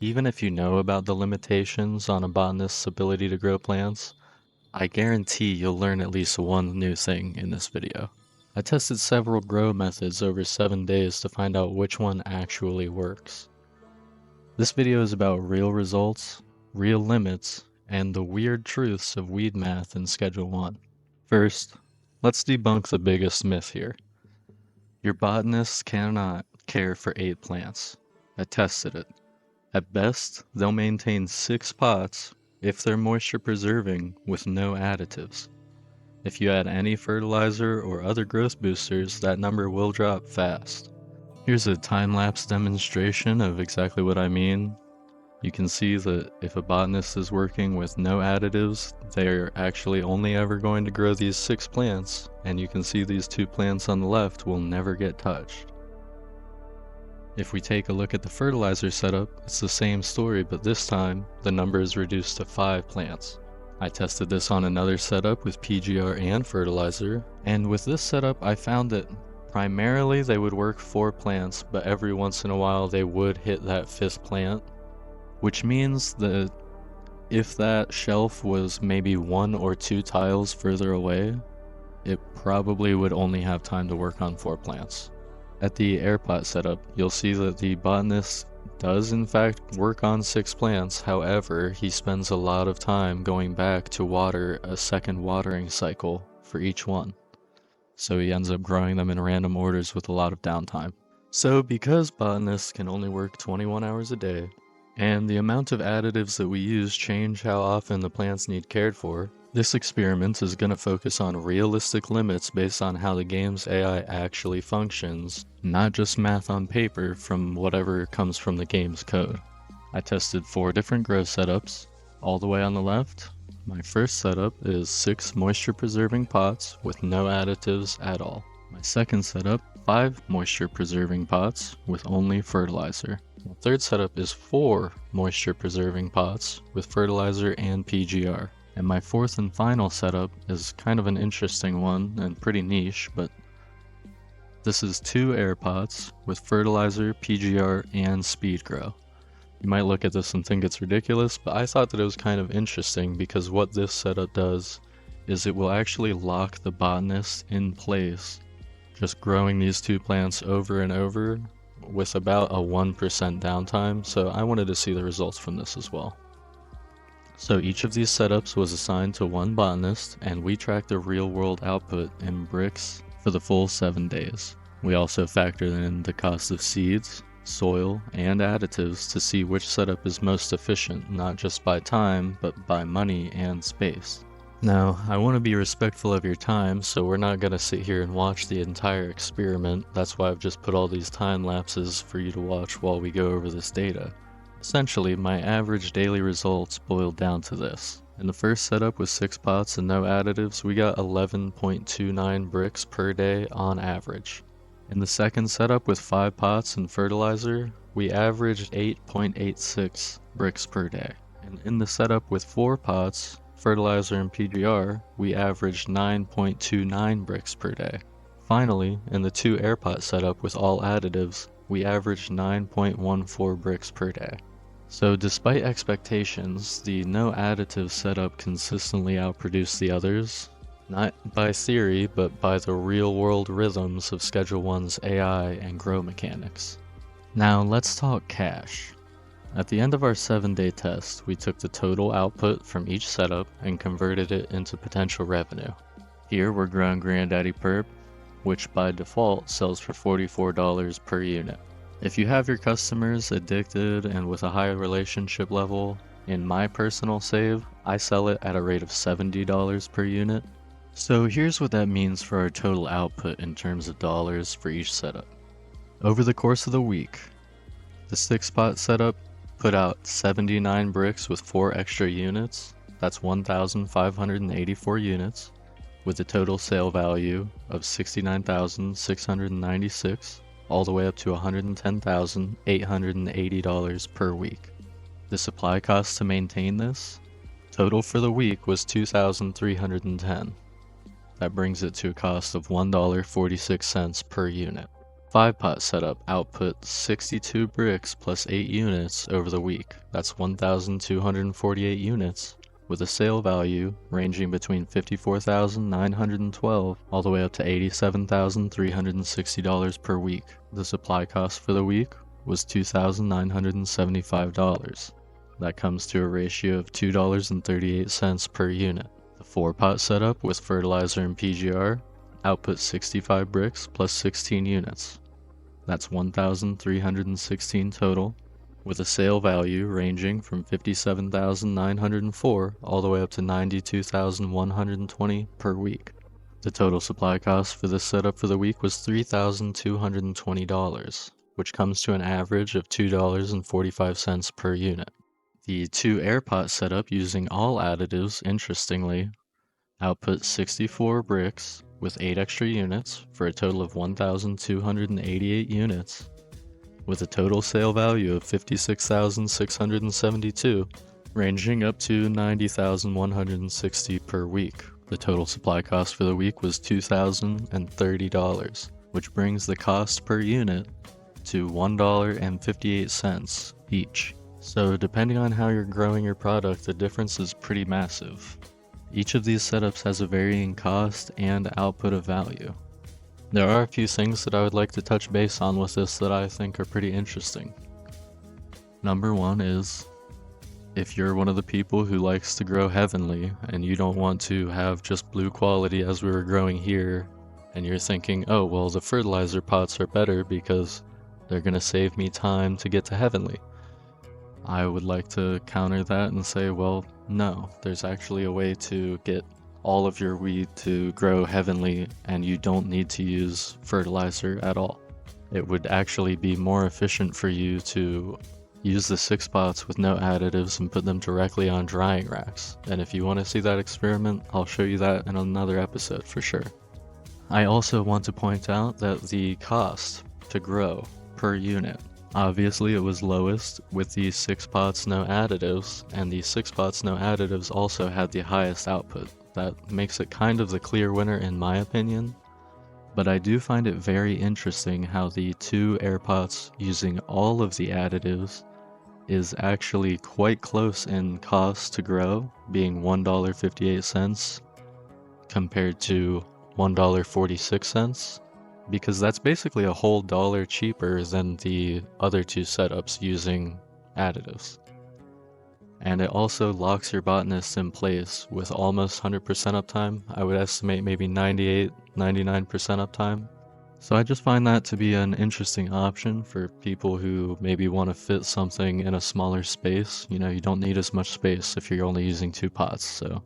Even if you know about the limitations on a botanist's ability to grow plants, I guarantee you'll learn at least one new thing in this video. I tested several grow methods over 7 days to find out which one actually works. This video is about real results, real limits, and the weird truths of weed math in Schedule 1. First, let's debunk the biggest myth here. Your botanist cannot care for 8 plants. I tested it. At best, they'll maintain 6 pots if they're moisture preserving with no additives. If you add any fertilizer or other growth boosters, that number will drop fast. Here's a time-lapse demonstration of exactly what I mean. You can see that if a botanist is working with no additives, they're actually only ever going to grow these 6 plants, and you can see these 2 plants on the left will never get touched. If we take a look at the fertilizer setup, it's the same story, but this time, the number is reduced to 5 plants. I tested this on another setup with PGR and fertilizer, and with this setup I found that primarily they would work 4 plants, but every once in a while they would hit that 5th plant, which means that if that shelf was maybe 1 or 2 tiles further away, it probably would only have time to work on 4 plants. At the air pot setup, you'll see that the botanist does in fact work on 6 plants, however, he spends a lot of time going back to water a second watering cycle for each one. So he ends up growing them in random orders with a lot of downtime. So because botanists can only work 21 hours a day, and the amount of additives that we use change how often the plants need cared for, this experiment is going to focus on realistic limits based on how the game's AI actually functions, not just math on paper from whatever comes from the game's code. I tested 4 different grow setups. All the way on the left, my first setup is 6 moisture preserving pots with no additives at all. My second setup, 5 moisture preserving pots with only fertilizer. My third setup is 4 moisture preserving pots with fertilizer and PGR. And my fourth and final setup is kind of an interesting one and pretty niche, but this is 2 air pots with fertilizer, PGR, and speed grow. You might look at this and think it's ridiculous, but I thought that it was kind of interesting because what this setup does is it will actually lock the botanist in place, just growing these 2 plants over and over with about a 1% downtime, so I wanted to see the results from this as well. So each of these setups was assigned to one botanist, and we tracked the real-world output in bricks for the full 7 days. We also factored in the cost of seeds, soil, and additives to see which setup is most efficient, not just by time, but by money and space. Now, I want to be respectful of your time, so we're not going to sit here and watch the entire experiment. That's why I've just put all these time lapses for you to watch while we go over this data. Essentially, my average daily results boiled down to this. In the first setup with 6 pots and no additives, we got 11.29 bricks per day on average. In the second setup with 5 pots and fertilizer, we averaged 8.86 bricks per day. And in the setup with 4 pots, fertilizer and PGR, we averaged 9.29 bricks per day. Finally, in the 2 air pot setup with all additives, we averaged 9.14 bricks per day. So despite expectations, the no additive setup consistently outproduced the others, not by theory, but by the real-world rhythms of Schedule 1's AI and grow mechanics. Now let's talk cash. At the end of our 7-day test, we took the total output from each setup and converted it into potential revenue. Here we're growing Granddaddy Perp, which by default sells for $44 per unit. If you have your customers addicted and with a high relationship level, in my personal save, I sell it at a rate of $70 per unit. So here's what that means for our total output in terms of dollars for each setup. Over the course of the week, the 6-pot setup put out 79 bricks with 4 extra units. That's 1,584 units, with a total sale value of $69,696, all the way up to $110,880 per week. The supply cost to maintain this, total for the week, was $2,310. That brings it to a cost of $1.46 per unit. 5-pot setup output 62 bricks plus 8 units over the week. That's 1,248 units, with a sale value ranging between $54,912 all the way up to $87,360 per week. The supply cost for the week was $2,975. That comes to a ratio of $2.38 per unit. The 4-pot setup with fertilizer and PGR output 65 bricks plus 16 units. That's 1,316 total, with a sale value ranging from $57,904 all the way up to $92,120 per week. The total supply cost for this setup for the week was $3,220, which comes to an average of $2.45 per unit. The 2 air pot setup using all additives, interestingly, output 64 bricks with 8 extra units for a total of 1,288 units, with a total sale value of $56,672, ranging up to $90,160 per week. The total supply cost for the week was $2,030, which brings the cost per unit to $1.58 each. So depending on how you're growing your product, the difference is pretty massive. Each of these setups has a varying cost and output of value. There are a few things that I would like to touch base on with this that I think are pretty interesting. Number one is, if you're one of the people who likes to grow heavenly and you don't want to have just blue quality as we were growing here, and you're thinking, oh well, the fertilizer pots are better because they're going to save me time to get to heavenly, I would like to counter that and say, well, no, there's actually a way to get all of your weed to grow heavenly and you don't need to use fertilizer at all. It would actually be more efficient for you to use the 6 pots with no additives and put them directly on drying racks. And if you want to see that experiment, I'll show you that in another episode for sure. I also want to point out that the cost to grow per unit, obviously it was lowest with the 6 pots no additives, and the 6 pots no additives also had the highest output. That makes it kind of the clear winner in my opinion, but I do find it very interesting how the 2 air pots using all of the additives is actually quite close in cost to grow, being $1.58 compared to $1.46. Because that's basically a whole dollar cheaper than the other 2 setups using additives. And it also locks your botanist in place with almost 100% uptime. I would estimate maybe 98, 99% uptime. So I just find that to be an interesting option for people who maybe want to fit something in a smaller space. You know, you don't need as much space if you're only using 2 pots, so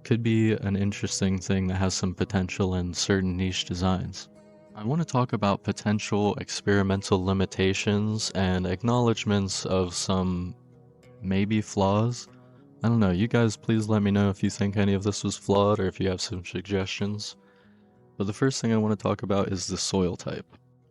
could be an interesting thing that has some potential in certain niche designs. I want to talk about potential experimental limitations and acknowledgements of some maybe flaws. I don't know, you guys please let me know if you think any of this was flawed or if you have some suggestions. But the first thing I want to talk about is the soil type.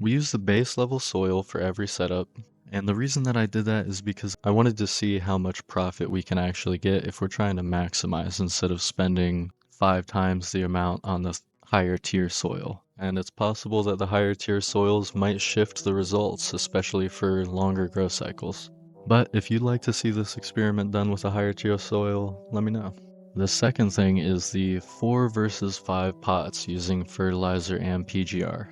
We use the base level soil for every setup, and the reason that I did that is because I wanted to see how much profit we can actually get if we're trying to maximize instead of spending 5 times the amount on the higher tier soil. And it's possible that the higher tier soils might shift the results, especially for longer grow cycles. But if you'd like to see this experiment done with a higher tier soil, let me know. The second thing is the 4 versus 5 pots using fertilizer and PGR.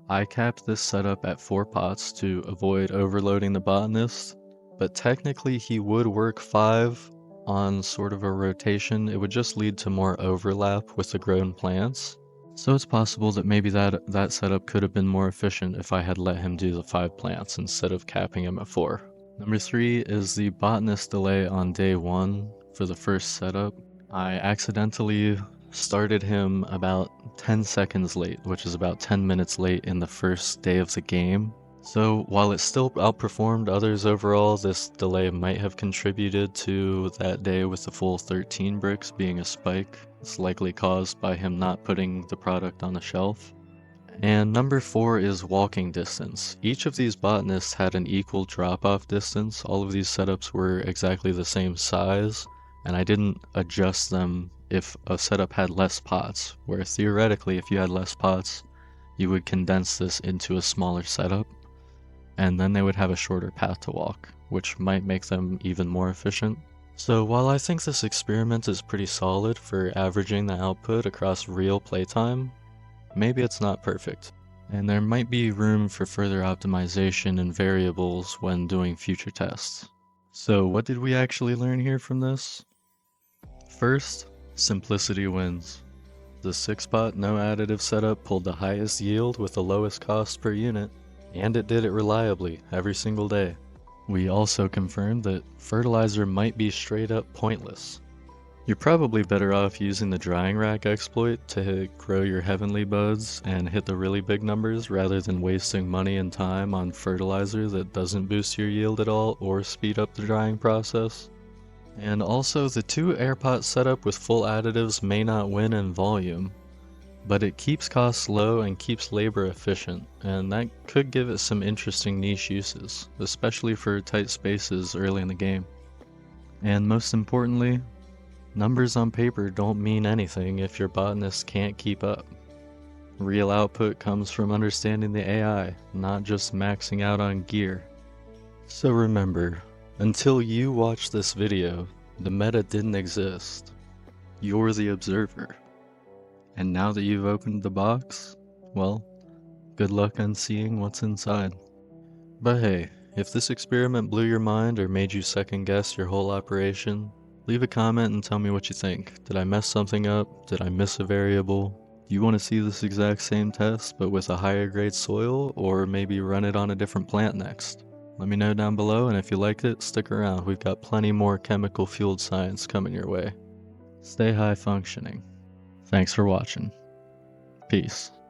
I capped this setup at 4 pots to avoid overloading the botanist, but technically he would work 5 on sort of a rotation. It would just lead to more overlap with the grown plants. So it's possible that maybe that setup could have been more efficient if I had let him do the 5 plants instead of capping him at 4. Number 3 is the botanist delay on day 1 for the first setup. I accidentally started him about 10 seconds late, which is about 10 minutes late in the first day of the game. So while it still outperformed others overall, this delay might have contributed to that day with the full 13 bricks being a spike. It's likely caused by him not putting the product on the shelf. And number 4 is walking distance. Each of these botanists had an equal drop-off distance. All of these setups were exactly the same size, and I didn't adjust them if a setup had less pots, where theoretically if you had less pots, you would condense this into a smaller setup, and then they would have a shorter path to walk, which might make them even more efficient. So while I think this experiment is pretty solid for averaging the output across real playtime, maybe it's not perfect, and there might be room for further optimization and variables when doing future tests. So what did we actually learn here from this? First, simplicity wins. The 6-pot no additive setup pulled the highest yield with the lowest cost per unit, and it did it reliably every single day. We also confirmed that fertilizer might be straight up pointless. You're probably better off using the drying rack exploit to grow your heavenly buds and hit the really big numbers rather than wasting money and time on fertilizer that doesn't boost your yield at all or speed up the drying process. And also, the 2 air pot setup with full additives may not win in volume, but it keeps costs low and keeps labor efficient, and that could give it some interesting niche uses, especially for tight spaces early in the game. And most importantly, numbers on paper don't mean anything if your botanist can't keep up. Real output comes from understanding the AI, not just maxing out on gear. So remember, until you watch this video, the meta didn't exist. You're the observer. And now that you've opened the box, well, good luck on seeing what's inside. But hey, if this experiment blew your mind or made you second guess your whole operation, leave a comment and tell me what you think. Did I mess something up? Did I miss a variable? Do you want to see this exact same test but with a higher grade soil, or maybe run it on a different plant next? Let me know down below, and if you liked it, stick around. We've got plenty more chemical fueled science coming your way. Stay high functioning. Thanks for watching. Peace.